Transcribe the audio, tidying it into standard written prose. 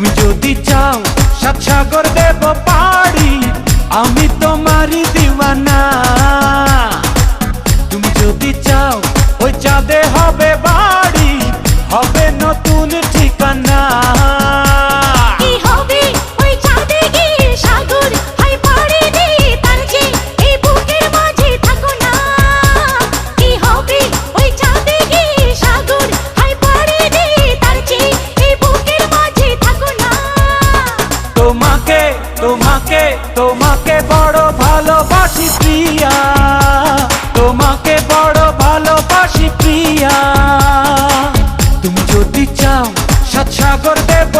তুমি যদি চাও সাত সাগর দেব পাড়ি, আমি তোমারই দিওয়ানা। তুমি যদি চাও ওই চাঁদে হবে বাড়ি, হবে নতুন ঠিকানা। তোমাকে তোমাকে তোমাকে বড় ভালোবাসি প্রিয়া, তোমাকে বড় ভালোবাসি প্রিয়া। তুমি যদি চাও সাত সাগর দেব